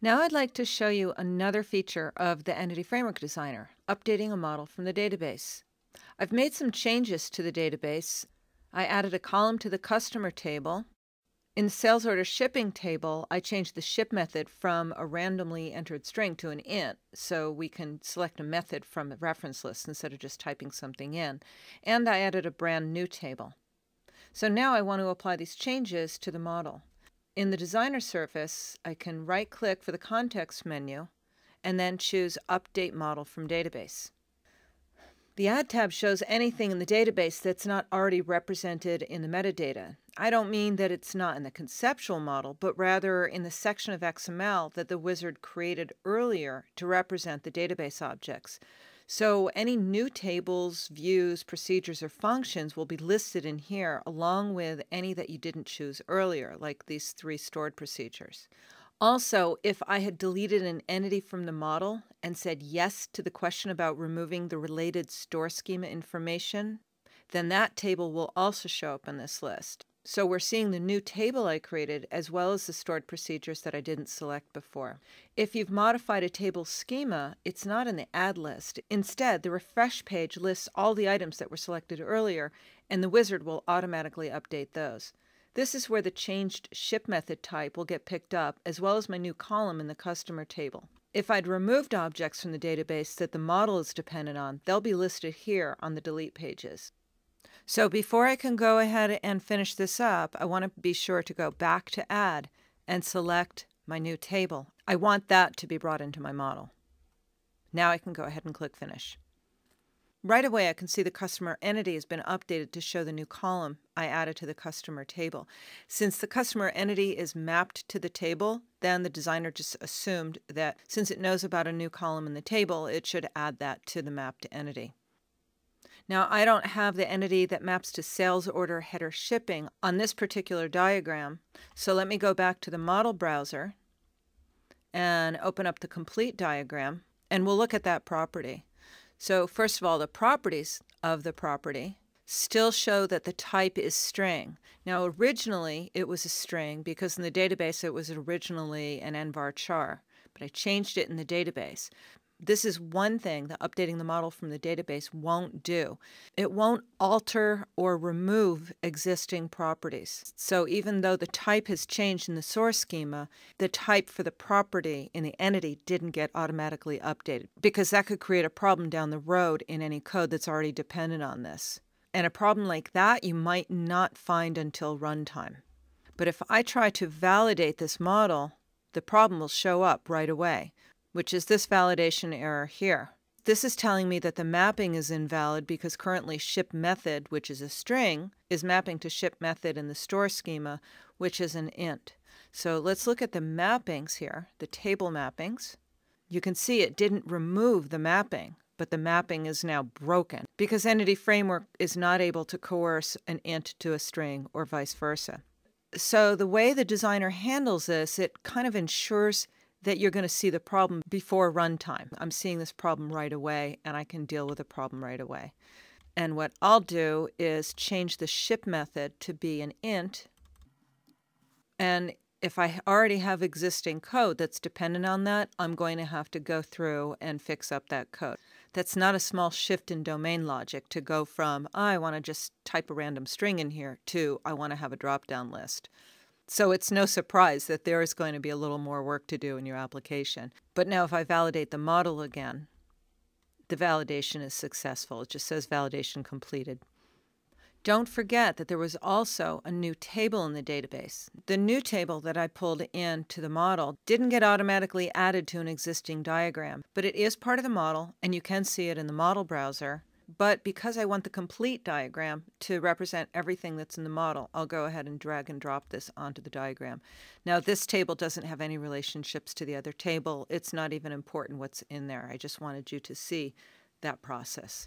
Now I'd like to show you another feature of the Entity Framework Designer, updating a model from the database. I've made some changes to the database. I added a column to the customer table. In the sales order shipping table, I changed the ship method from a randomly entered string to an int, so we can select a method from the reference list instead of just typing something in. And I added a brand new table. So now I want to apply these changes to the model. In the designer surface, I can right-click for the context menu and then choose Update Model from Database. The Add tab shows anything in the database that's not already represented in the metadata. I don't mean that it's not in the conceptual model, but rather in the section of XML that the wizard created earlier to represent the database objects. So any new tables, views, procedures, or functions will be listed in here along with any that you didn't choose earlier, like these 3 stored procedures. Also, if I had deleted an entity from the model and said yes to the question about removing the related store schema information, then that table will also show up on this list. So we're seeing the new table I created as well as the stored procedures that I didn't select before. If you've modified a table schema, it's not in the add list. Instead, the refresh page lists all the items that were selected earlier, and the wizard will automatically update those. This is where the changed ship method type will get picked up, as well as my new column in the customer table. If I'd removed objects from the database that the model is dependent on, they'll be listed here on the delete pages. So before I can go ahead and finish this up, I want to be sure to go back to Add and select my new table. I want that to be brought into my model. Now I can go ahead and click Finish. Right away, I can see the customer entity has been updated to show the new column I added to the customer table. Since the customer entity is mapped to the table, then the designer just assumed that since it knows about a new column in the table, it should add that to the mapped entity. Now, I don't have the entity that maps to sales order header shipping on this particular diagram, so let me go back to the model browser and open up the complete diagram, and we'll look at that property. So first of all, the properties of the property still show that the type is string. Now, originally it was a string because in the database it was originally an nvarchar, but I changed it in the database. This is one thing that updating the model from the database won't do. It won't alter or remove existing properties. So even though the type has changed in the source schema, the type for the property in the entity didn't get automatically updated, because that could create a problem down the road in any code that's already dependent on this. And a problem like that you might not find until runtime. But if I try to validate this model, the problem will show up right away, which is this validation error here. This is telling me that the mapping is invalid because currently ship method, which is a string, is mapping to ship method in the store schema, which is an int. So let's look at the mappings here, the table mappings. You can see it didn't remove the mapping, but the mapping is now broken because Entity Framework is not able to coerce an int to a string or vice versa. So the way the designer handles this, it kind of ensures that you're going to see the problem before runtime. I'm seeing this problem right away, and I can deal with the problem right away. And what I'll do is change the ship method to be an int. And if I already have existing code that's dependent on that, I'm going to have to go through and fix up that code. That's not a small shift in domain logic to go from, I want to just type a random string in here, to I want to have a drop-down list. So it's no surprise that there is going to be a little more work to do in your application. But now if I validate the model again, the validation is successful. It just says validation completed. Don't forget that there was also a new table in the database. The new table that I pulled into the model didn't get automatically added to an existing diagram, but it is part of the model, and you can see it in the model browser. But because I want the complete diagram to represent everything that's in the model, I'll go ahead and drag and drop this onto the diagram. Now, this table doesn't have any relationships to the other table. It's not even important what's in there. I just wanted you to see that process.